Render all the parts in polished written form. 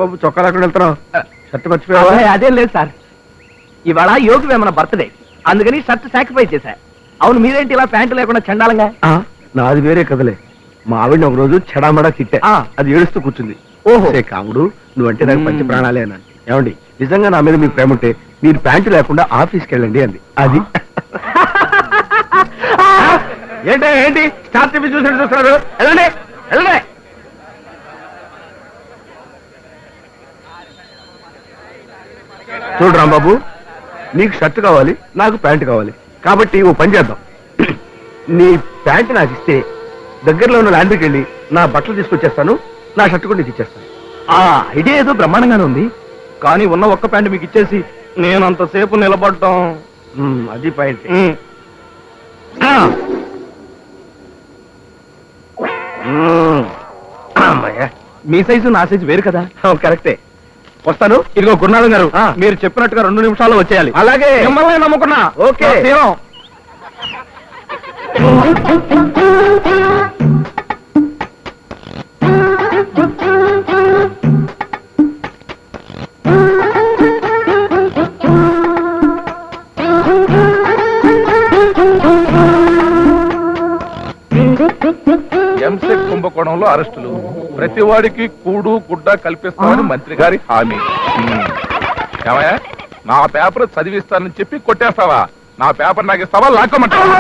బాబు చొక్కా లేకుండా వెళ్తున్నావు? షర్ట్ మర్చిపోయావా? అదేం లేదు సార్, ఇవాళ యోగి వేమన బర్త్డే, అందుకని షర్ట్ సాక్రిఫైస్ చేశా. అవును, మీరేంటి ఇలా ప్యాంటు లేకుండా చండాలంగా? నాది వేరే కదలే. మా ఆవిడని ఒక రోజు చెడామడా తిట్టా, అది ఏడుస్తూ కూర్చుంది. ఓహో కాముడు, నువ్వంటే నాకు మంచి ప్రాణాలే అన్నాను. ఏమండి, నిజంగా నా మీద మీకు ప్రేమ ఉంటే మీరు ప్యాంటు లేకుండా ఆఫీస్కి వెళ్ళండి అంది. అది ఏంటి స్టార్ టీవీ చూస్తున్నారు? వెళ్ళండి వెళ్ళండి. చూడు రాంబాబు, నీకు షర్ట్ కావాలి, నాకు ప్యాంటు కావాలి. కాబట్టి ఓ పని చేద్దాం. నీ ప్యాంటు నాకు ఇస్తే దగ్గరలో ఉన్న లాండ్రీకి వెళ్ళి నా బట్టలు తీసుకొచ్చేస్తాను, నా షర్ట్ కూడా నీకు ఇచ్చేస్తాను. ఐడియా ఏదో బ్రహ్మాండంగానే ఉంది, కానీ ఉన్న ఒక్క ప్యాంటు మీకు ఇచ్చేసి నేను అంతసేపు నిలబడటం అది పాయింట్. మీ సైజు నా సైజు వేరు కదా. కరెక్టే. వస్తాను. ఇదిగో గురునాథం గారు, మీరు చెప్పినట్టుగా 2 నిమిషాల్లో వచ్చేయాలి. అలాగే, మిమ్మల్ని నమ్ముకున్నా. ఓకే. ఎంసెట్ కుంభకోణంలో అరెస్టులు, ప్రతి వాడికి కూడు గుడ్డ కల్పిస్తామని మంత్రి గారి హామీ. ఏమయ్యా, నా పేపర్ చదివిస్తానని చెప్పి కొట్టేస్తావా? నా పేపర్ నాకు ఇస్తావా, లాక్కోమంటావా?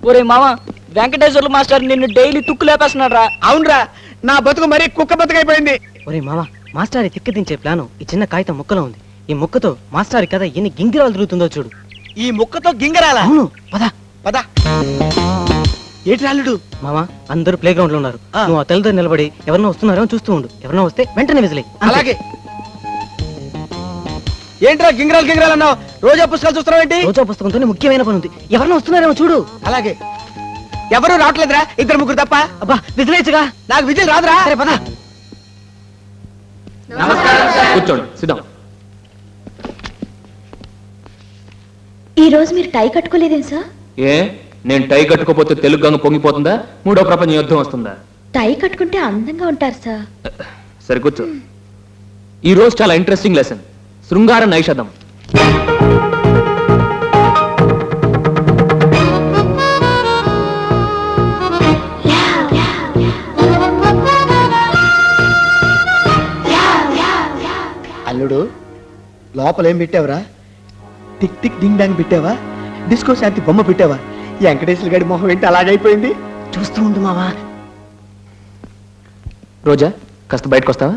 ఒరే మామ, వెంకటేశ్వర్లు మాస్టర్ నిన్ను డైలీ తుక్కు లేపేస్తున్నాడు రా. అవునరా, నా బతుకు మరీ కుక్క బతుకైపోయింది. ఒరే మామ, మాస్టారి తిక్కదించే ప్లాను ఈ చిన్న కాగితం ముక్కలో ఉంది. ఈ ముక్కతో మాస్టారి కథ ఎన్ని గింగిరాలు తిరుగుతుందో చూడు. ఈ ముక్కతో గింగరాలా? అవును, పద పద. ఏటి రాలుడు? మామ, అందరూ ప్లే గ్రౌండ్ లో ఉన్నారు. నువ్వు ఆ తెల్లతో నిలబడి ఎవరన్నా వస్తున్నారో చూస్తూ ఉండు. ఎవరన్నా వస్తే వెంటనే విజిలే. అలాగే. ఏంట్రా గింగరాలు గింగరాలు అన్నావు? రోజా పుస్తకాలు చూస్తున్నావు ఏంటి? రోజా పుస్తకంతో ముఖ్యమైన పని ఉంది. ఎవరన్నా వస్తున్నారేమో చూడు. అలాగే. ఎవరు రావట్లేదురా, 2-3 తప్ప. అబ్బా, విజిలేచ్చుగా. నాకు విజిల్ రాదురా. సరే పద. కూర్చోండి, సిద్ధం. ఈ రోజు మీరు టై కట్టుకోలేదేం సార్? ఏ, నేను టై కట్టుకోపోతే తెలుగు గంగ పొంగిపోతుందా? 3వ ప్రపంచ యుద్ధం వస్తుందా? టై కట్టుకుంటే అందంగా ఉంటారు సార్. సరే కూర్చో. ఈ రోజు చాలా ఇంట్రెస్టింగ్ లెసన్, శృంగార నైషధం. అల్లుడు, లోపల ఏం పెట్టావురా? టిక్ టిక్ డింగ్ డాంగ్ పెట్టావా? డిస్కో శాంతి బొమ్మ పెట్టావా? వెంకటేశ్వర గారి మొహం ఏంటి అలాగైపోయింది? చూస్తూ ఉండు మావా. రోజా, కాస్త బయటకు వస్తావా?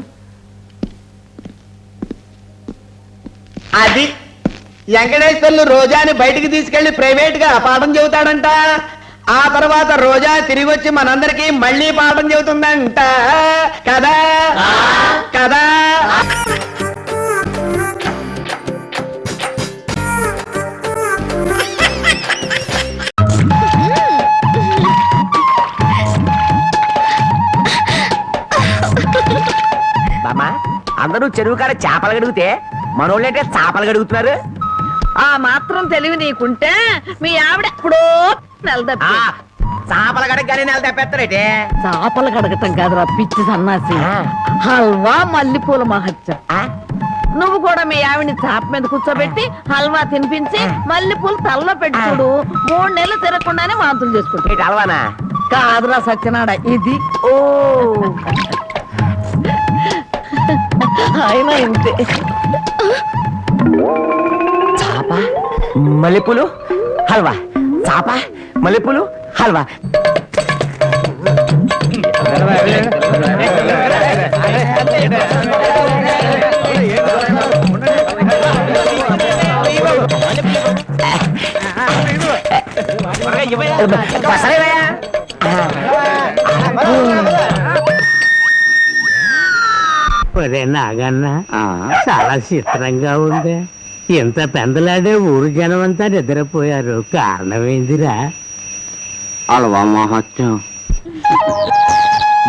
అది వెంకటేశ్వర్లు రోజాని బయటికి తీసుకెళ్లి ప్రైవేట్ గా పాఠం చెబుతాడంట. ఆ తర్వాత రోజా తిరిగి వచ్చి మనందరికీ మళ్ళీ పాఠం చెబుతుందంట కదా కదా. బామ్మా, అందరూ చెరువు కాడ చేపలు గడుగుతే మనోళ్ళంటే చేపలు గడుగుతున్నారు. ఆ మాత్రం తెలివి నీకుంటే మీ ఆవిడ ఎప్పుడో చేపల గడగానే నెల తప్పేస్తారేటే. చేపలు కడగటం కాదురా పిచ్చి సన్నాసి, హల్వా మల్లెపూల మహత్యం. నువ్వు కూడా మీ ఆవిడ్ని చాప మీద కూర్చోబెట్టి హల్వా తినిపించి మల్లెపూలు తలలో పెట్టి చూడు, 3 నెలలు తిరగకుండానే వాంతులు చేసుకుంటా. హల్వానా? కాదురా సత్యనాడ, ఇది. ఓ ఆయన ఇంతే. చాప మల్లెపూలు హల్వా, చాప మల్లెపూలు హల్వా. నాగన్న, చాలా చిత్రంగా ఉంది. ఎంత పెందలాడే ఊరు జనం అంతా నిద్రపోయారు. కారణమేందిరా? అలవా మహత్యం.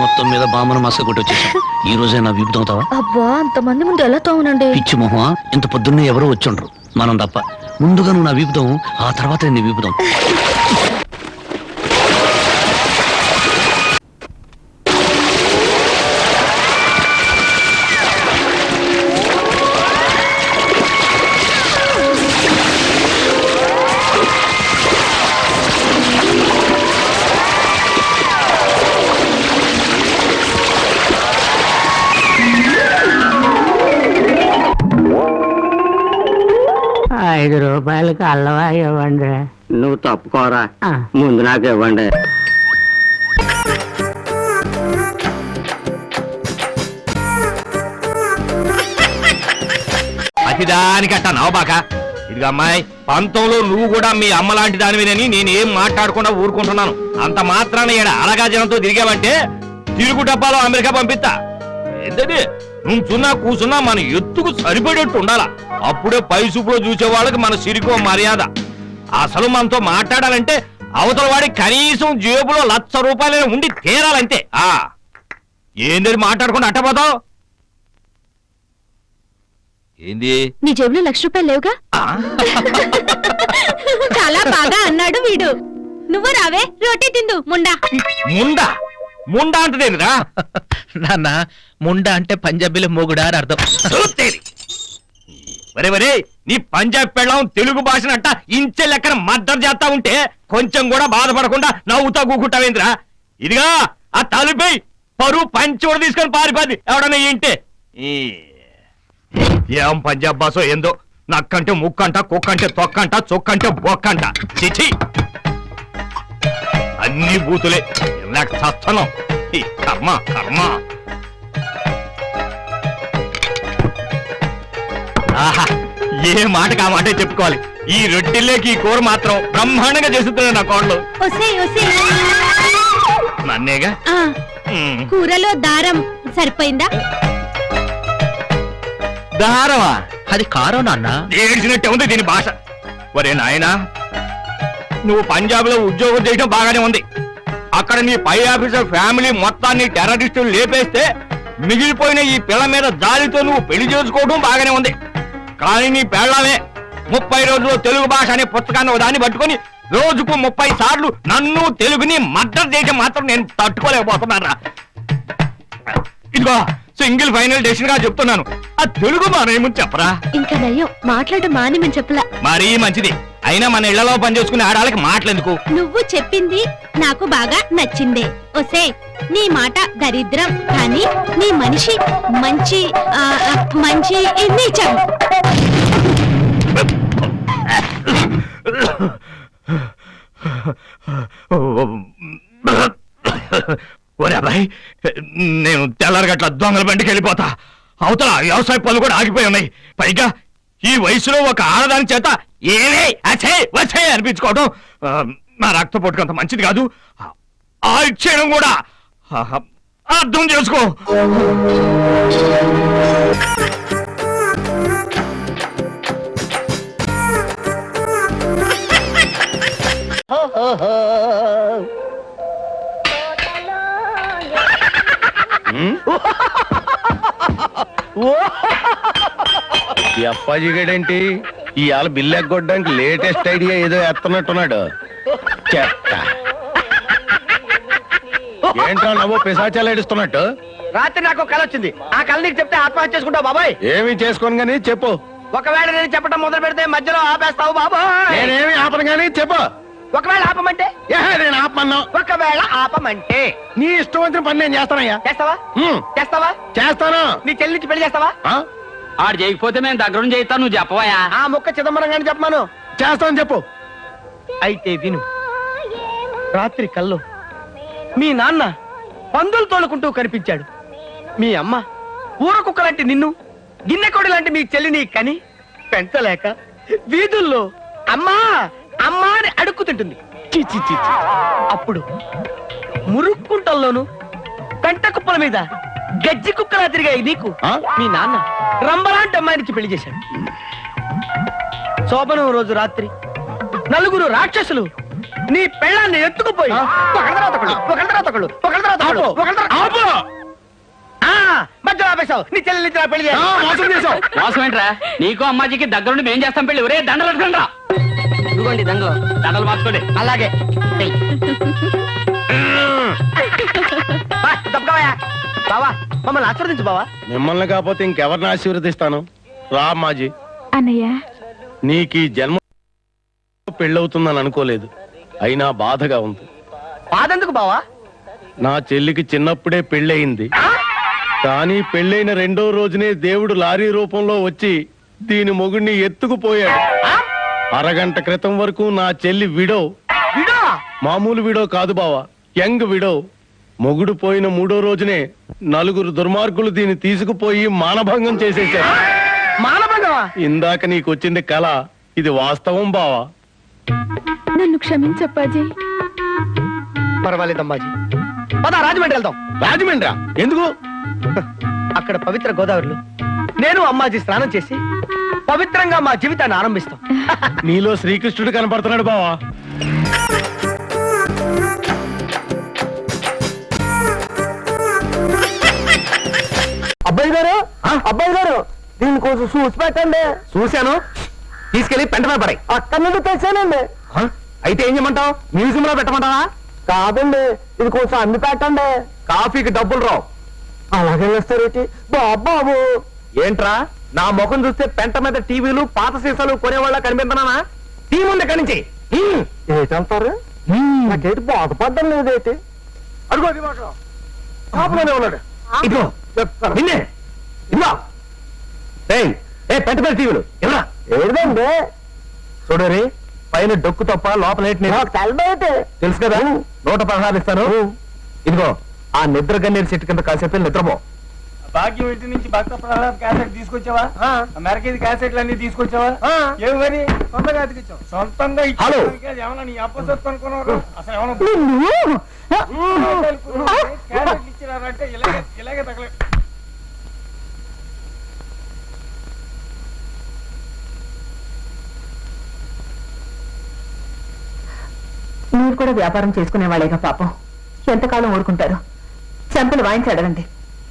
మొత్తం మీద బామ్మను మస కొట్టి వచ్చేసాం. ఈ రోజే నా వీపు తోముతావా? అబ్బా, అంతమంది ముందు ఎలా తోమనండి? పిచ్చి మొహమా, ఇంత పొద్దున్నే ఎవరో వచ్చుండ్రు, మనం తప్ప. ముందుగా నువ్వు నా వీపుదాం, ఆ తర్వాత నేను నీ వీపుదాం. ₹5 అల్లవా ఇవ్వండి. నువ్వు తప్పుకోరా, ముందు నాకు ఇవ్వండి. అతిదానికట్ట నవబాక. ఇదిగా అమ్మాయి, పంతంలో నువ్వు కూడా మీ అమ్మ లాంటి దానివేనని నేనేం మాట్లాడకుండా ఊరుకుంటున్నాను. అంత మాత్రాన ఈడ అలగా జనంతో తిరిగావంటే తిరుగు డబ్బాలో అమెరికా పంపిస్తా. ఏంటది, నుంచున్నా కూసున్నా మన ఎత్తుకు సరిపడేట్టు ఉండాలా. అప్పుడే పై చూపులో చూసే వాళ్ళకి మన సిరికో మర్యాద. అసలు మనతో మాట్లాడాలంటే అవతల వాడి కనీసం జేబులో ₹1,00,000 ఉండి తీరాలంతే. ఏంది మాట్లాడకుండా అట్టపోతావు? ఏంది, నీ జేబులో ₹1,00,000 లేవుగా? చాలా బాగా అన్నాడు వీడు. నువ్వు రావే, రోటీ తిందు ముండా. ముండా ముండా అంటదేమిరా? నాన్న, ముండా అంటే పంజాబీలో మొగుడా అని అర్థం. వరే వరే, నీ పంజాబ్ పెళ్ళం తెలుగు భాషనంట ఇంచె లెక్కన మద్దతు చేస్తా ఉంటే కొంచెం కూడా బాధపడకుండా నవ్వుతా కూకుంటావేంద్రా? ఇదిగా ఆ తలుపై పరువు పంచోడు తీసుకొని పారిపోద్ది ఎవడన్నా ఇంటే. ఏం పంజాబ్ భాషో ఏందో, నక్కంటే ముక్కంట, కుక్కంటే తొక్కంట, చొక్కంటే బొక్కంట. చిచి, అన్ని బూతులే. లేక చస్తున్నాం. ఈ కర్మ కర్మ. ఆహా, ఏ మాటకి ఆ మాటే చెప్పుకోవాలి. ఈ రొట్టెల్లోకి ఈ కూర మాత్రం బ్రహ్మాండంగా చేస్తున్నాడు నా కోళ్ళు. నన్నేగా. కూరలో దారం సరిపోయిందా? దారవా? అది కారం నాన్న. ఏడ్చినట్టే ఉంది దీని భాష. ఒరే నాయనా, నువ్వు పంజాబ్ లో ఉద్యోగం చేయడం బాగానే ఉంది. అక్కడ నీ పై ఆఫీసర్ ఫ్యామిలీ మొత్తాన్ని టెర్రరిస్టులు లేపేస్తే మిగిలిపోయిన ఈ పిల్ల మీద జాలితో నువ్వు పెళ్లి చేసుకోవడం బాగానే ఉంది. కానీ నీ పెళ్ళమే 30 రోజుల్లో తెలుగు భాష అనే పుస్తకాన్ని దాన్ని పట్టుకొని రోజుకు 30 సార్లు నన్ను తెలుగుని మద్దతు చేయడం మాత్రం నేను తట్టుకోలేకపోతున్నారా. ఇదిగో సింగిల్ ఫైనల్ డెసిషన్ గా చెప్తున్నాను, ఆ తెలుగు మానేమని చెప్పరా. ఇంకా నయ్యం, మాట్లాడడం మానేమని చెప్పలా. మరీ మంచిది. అయినా మన ఇళ్లలో పనిచేసుకునే ఆడాలకి మాటలెందుకు? నువ్వు చెప్పింది నాకు బాగా నచ్చిందే. ఒసే, నీ మాట దరిద్రం కానీ నీ మనిషి మంచి మంచి నీచం. ఒరే అబ్బాయి, నేను తెల్లారగట్ల దొంగల బండికి వెళ్ళిపోతా. అవతల వ్యవసాయ పనులు కూడా ఆగిపోయి ఉన్నాయి. పైగా ఈ వయసులో ఒక ఆడదాని చేత ఏవే అచ్చే వచ్చే అనిపించుకోవడం నా రక్తపోటుకు అంత మంచిది కాదు. ఆ ఇచ్చేయడం కూడా అర్థం చేసుకో. ఈ అప్పాజీ గడేంటి ఇవాళ బిల్లు ఎగ్గొట్టడానికి లేటెస్ట్ ఐడియా ఏదో ఎత్తనట్టున్నాడు. చెత్త ఏంట్రా నవ్వు పిశాచాలు ఏడుస్తున్నట్టు? రాత్రి నాకు కళ వచ్చింది. ఆ కళ నీకు చెప్తే ఆత్మహత్య చేసుకుంటావు బాబాయ్. ఏమి చేసుకోను గానీ చెప్పు. ఒకవేళ నేను చెప్పడం మొదలు పెడితే మధ్యలో ఆపేస్తావు బాబాయ్. నేనేమి ఆపను గానీ చెప్పు. ఒకవేళ ఆపమంటే? నేను ఆపమన్నా. ఒకవేళ ఆపమంటే నీ ఇష్టం వచ్చిన పని నేను చేస్తానయ్యా. చేస్తావా? చేస్తావా? చేస్తాను. నీ చెల్లి నుంచి పెళ్లి చేస్తావా? ఆడు చేయకపోతే మేము దగ్గర చేస్తాను, నువ్వు చెప్పవా? ఆ ముక్క చిదంబరం గాని చెప్పమాను. చేస్తాను చెప్పు. అయితే విను. రాత్రి కల్లో మీ నాన్న పందులు తోలుకుంటూ కనిపించాడు. మీ అమ్మ ఊర కుక్క లాంటి నిన్ను, గిన్నెకోడి లాంటి మీ చెల్లిని కని పెంచలేక వీధుల్లో అమ్మా అమ్మా అని అడుక్కుతుంటుంది. అప్పుడు మురుక్కుంటల్లోను పెంట కుప్పల మీద గజ్జి కుక్కలా తిరిగాయి నీకు మీ నాన్న రంబలాంటి అమ్మాయినికి పెళ్లి చేశాడు. శోభనం రోజు రాత్రి నలుగురు రాక్షసులు నీ పెళ్ళాన్ని ఎత్తుకుపోయి ఒకళ్ళ తర్వాత ఒకళ్ళు, ఒకళ్ళ తర్వాత ఒకళ్ళు, ఒకళ్ళ తర్వాత ఒకళ్ళు, ఒకళ్ళ తర్వాత మధ్యలో ఆపేశావు. నీ చెల్లెలు ఇచ్చిన పెళ్లి చేయాలి. మోసం చేసావు. మోసం ఏంట్రా? నీకు అమ్మాజీకి దగ్గరుండి మేం చేస్తాం పెళ్లి. ఒరే దండలు పెట్టుకుంటా. ఇదిగోండి దండలు. దండలు మార్చుకోండి. అలాగే బావా మమ్మల్ని ఆశీర్వదించు బావా. మిమ్మల్ని కాకపోతే ఇంకెవరిని ఆశీర్వదిస్తాను? రా అమ్మాజీ. అన్నయ్య నీకు ఈ జన్మ పెళ్ళవుతుందని అనుకోలేదు, అయినా బాధగా ఉంది. బాధెందుకు బావా? నా చెల్లికి చిన్నప్పుడే పెళ్ళయింది, కానీ పెళ్ళైన 2వ రోజునే దేవుడు లారీ రూపంలో వచ్చి దీని మొగుడిని ఎత్తుకుపోయాడు. అరగంట క్రితం వరకు నా చెల్లి విడో. మామూలు విడో కాదు బావా, యంగ్ విడో. మొగుడు పోయిన 3వ రోజునే 4 దుర్మార్గులు దీన్ని తీసుకుపోయి మానభంగం చేసేశారు. మానభంగమా? ఇందాక నీకు వచ్చింది కళ, ఇది వాస్తవం బావా. నన్ను క్షమించప్పాజీ. పర్వాలేదమ్మాజీ, పద రాజమండ్రి వెళ్దాం. రాజమండ్రి ఎందుకు? అక్కడ పవిత్ర గోదావరిలో నేను అమ్మాజీ స్నానం చేసి పవిత్రంగా మా జీవితాన్ని ఆరంభిస్తాం. నీలో శ్రీకృష్ణుడు కనపడుతున్నాడు బావా. అబ్బాయి గారు, అబ్బాయి గారు, దీన్ని కొంచెం చూసి పెట్టండి. చూశాను, తీసుకెళ్లి పెంటమే పడాయి. అక్కడ నుండి తెచ్చానండి. అయితే ఏం చేయమంటావు? మ్యూజియం లో పెట్టమంటావా? కాదండి, ఇది కొంచెం అమ్మి పెట్టండి. కాఫీకి డబ్బులు రావు. అలాగే వేస్తారేంటి బాబు? ఏంట్రా నా ముఖం చూస్తే పెంట మీద టీవీలు పాత సీసాలు కొనేవాళ్ళ కనిపిస్తున్నానా? టీ ముందు ఎక్కడి నుంచి ఏంటంటారు? నాకేంటి బాధపడ్డం లేదేంటి? అడుగు షాపులోనే ఉన్నాడు. ఇదిగో నిన్నే, ఇదిగో ఏ పెంట మీద టీవీలు ఎవరా? ఏదండి చూడరి, పైన డొక్కు తప్ప లోపల తెలుసు కదా. 116 ఇస్తాను. ఇదిగో ఆ నిద్ర గన్నేరు చెట్టు కింద కాసేపు నిద్రపో. భాగ్యం ఇంటి నుంచి భక్త ప్రహ్లాద్ క్యాసెట్ తీసుకొచ్చావా? అమెరికా క్యాసెట్లు అన్ని తీసుకొచ్చావా? ఏమి మరి సొంతంగా అతికిచ్చావు? సొంతంగా హలో. ఏమన్నా నీ అప్పసొత్తు అనుకున్నారు? అసలు ఏమన్నా క్యాసెట్లు ఇచ్చినారంటే ఇలాగే తగలే. మీరు కూడా వ్యాపారం చేసుకునే వాళ్ళేగా పాపం, ఎంతకాలం ఊరుకుంటారు? చెంపలు వాయించి అడగండి.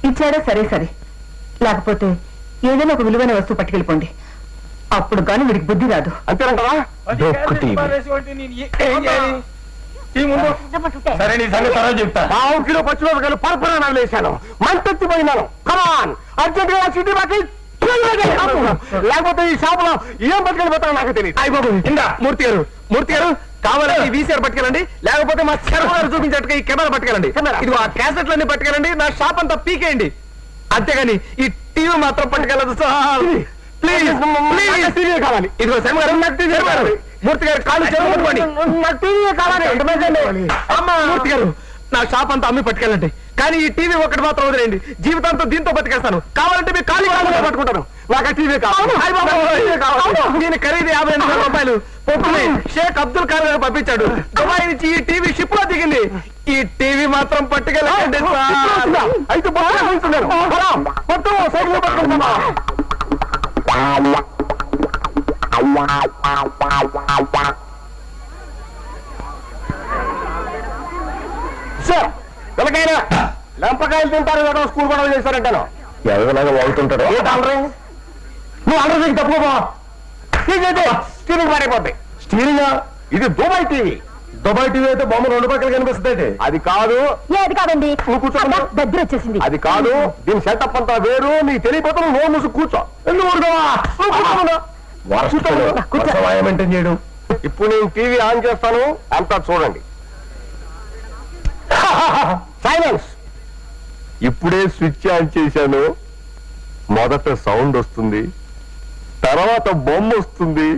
ఇచ్చాడా సరే సరే, లేకపోతే ఏదైనా ఒక విలువైన వస్తువు పట్టుకెళ్ళిపోండి. అప్పుడు గాని వీడికి బుద్ధి రాదు. అంతేనంటావా? సరే నీ సంగతి తర్వాత చెప్తా. 1/2 కిలో పచ్చిమిరపకాయలు పరపరాలు వేశాను, మంటెత్తిపోయినాను. కమాన్ అర్జెంట్ గా సిటీ బాకి, లేకపోతే ఈ షాపులో ఏం పట్టుకెళ్ళిపోతానో నాకు తెలియదు. అయిపోయి ఇందా మూర్తి గారు కావాలంటే వీసీఆర్ పట్టుకెళ్ళండి, లేకపోతే మా శర్మ గారు చూపించేట్టుగా ఈ కెమెరా పట్టుకెళ్ళండి. ఇది ఆ క్యాసెట్లన్నీ పట్టుకెళ్ళండి, నా షాప్ అంతా పీకేయండి. అంతేగాని ఈ టీవీ మాత్రం పట్టుకెళ్ళదు సార్. ప్లీజ్ టీవీ కావాలి. ఇదిగో శర్మ గారు, నాకు టీవీ కావాలి. మూర్తి గారు కాళ్ళు చెరువుకోండి, నాకు టీవీ కావాలి. మూర్తి గారు నా షాప్ అంతా అమ్మి పట్టుకెళ్ళండి, కానీ ఈ టీవీ ఒకటి మాత్రం వదిలేండి. జీవితాంతో దీంతో బతికేస్తాను. కావాలంటే మీ ఖాళీ పట్టుకుంటాను. నాకు టీవీ కావాలి. దీని ఖరీదు 52,000 రూపాయలు. పొప్పుని షేక్ అబ్దుల్ ఖాన్ గారు పంపించాడు. దుబాయ్ నుంచి ఈ టీవీ షిప్ లో దిగింది. ఈ టీవీ మాత్రం పట్టుకెళ్ళండి. అయితే సైకిల్ పట్టుకుంటున్నా. సార్ పిల్లకాయలు లంపకాయలు తింటారు కదా, స్కూల్ గొడవ చేశారంటాను. ఎవరిలాగా వాగుతుంటారు. నువ్వు అందరికి తప్పుకో. స్టీరింగ్ మారిపోద్ది. స్టీరింగ్ ఇది దుబాయ్ టీవీ. దుబాయ్ టీవీ అయితే బొమ్మ 2 పక్కలు కనిపిస్తుంది. అది కాదు. అది కాదండి, నువ్వు కూర్చోండి. దగ్గర వచ్చేసింది. అది కాదు, దీని సెటప్ అంతా వేరు. నీకు తెలియపోతే నువ్వు మూసు కూర్చో. ఎందుకు మెయింటైన్ చేయడం. ఇప్పుడు నేను టీవీ ఆన్ చేస్తాను, అంతా చూడండి. సైలెన్స్. ఇప్పుడే స్విచ్ ఆన్ చేశాను. మొదట సౌండ్ వస్తుంది, తర్వాత బొమ్మ వస్తుంది.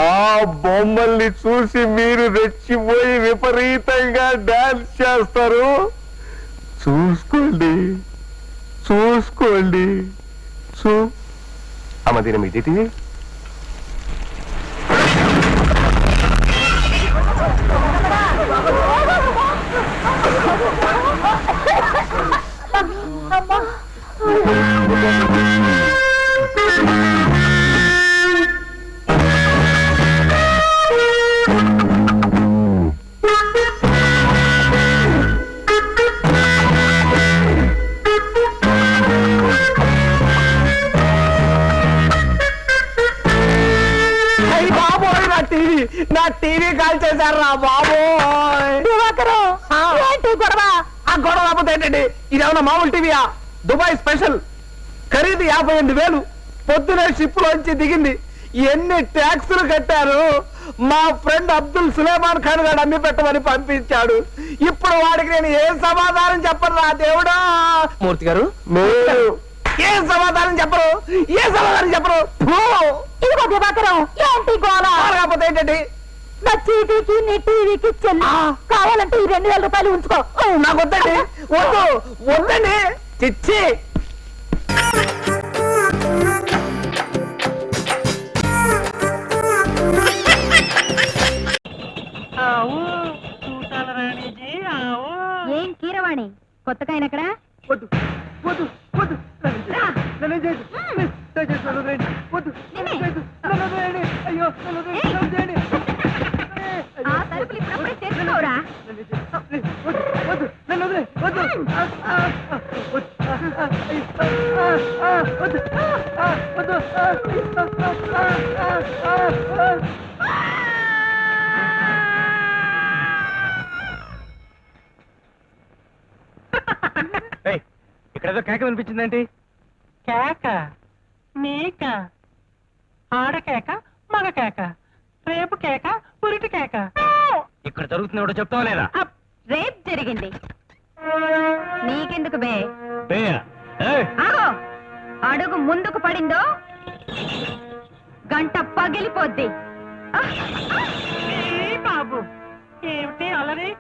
ఆ బొమ్మల్ని చూసి మీరు రెచ్చిపోయి విపరీతంగా డాన్స్ చేస్తారు. చూసుకోండి అమ్మ దీని మీద టీవీ. టీవీ కాల్ చేశారు రా బాబు. గొడవ ఆ గొడవ రాకపోతే ఏంటండి, ఇదేమన్నా మామూలు టీవీయా? దుబాయ్ స్పెషల్, ఖరీదు 58,000. పొద్దునే షిప్ లోంచి దిగింది. ఎన్ని ట్యాక్సులు కట్టారు. మా ఫ్రెండ్ అబ్దుల్ సులేమాన్ ఖాన్ గారు అమ్మి పెట్టమని పంపించాడు. ఇప్పుడు వాడికి నేను ఏం సమాధానం చెప్పను రా దేవుడా. మూర్తి గారు ఏం సమాధానం చెప్పరు, ఏ సమాధానం చెప్పరు. ఇదిగో దివాకరం, ఏంటి గోళ? కాకపోతే ఏంటండి, నా చీటీకి నీ టీవీకి చెల్లి. కావాలంటే ఈ 2,000 రూపాయలు ఉంచుకో. నాకు వద్దండి, వద్దు వద్దండి, చిచ్చి. ఏం కీరవాణి కొత్తగా ఆయన ఎక్కడ? వద్దు వద్దు వద్దు, నన్ను చేయదు, దయచేసి నన్ను వదిలేయండి. వద్దు, నన్ను చేయదు, నన్ను వదిలేయండి. అయ్యో, నన్ను వదిలేయండి, నన్ను చేయండి. ఆ తలుపులు ఇప్పుడప్పుడే తెచ్చుకోరా. వద్దు, వద్దు, నన్ను వదిలేయ్, వద్దు. వద్దు, ఇక్కడేదో కేక వినిపించిందేంటి? కేక నీక ఆడ కేక మగ కేక రేపు కేక పురిటి కేక. ఇక్కడ జరుగుతుంది ఎవడో చెప్తావా లేదా? రేప్ జరిగింది. నీకెందుకు బే? ఆగో, అడుగు ముందుకు పడిందో గంట పగిలిపోద్ది. బాబు ఏమిటి అలరి?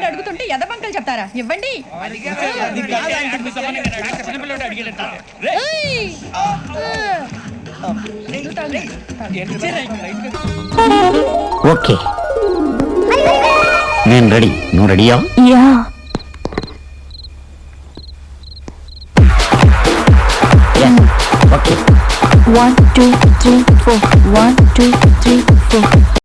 అడుగుతుంటే ఎదబంకలు చెప్తారా? ఇవ్వండి. ఓకే నేను రెడీ, నువ్వు రెడీయా? One, two, three, four. 1, 2, 3, 4.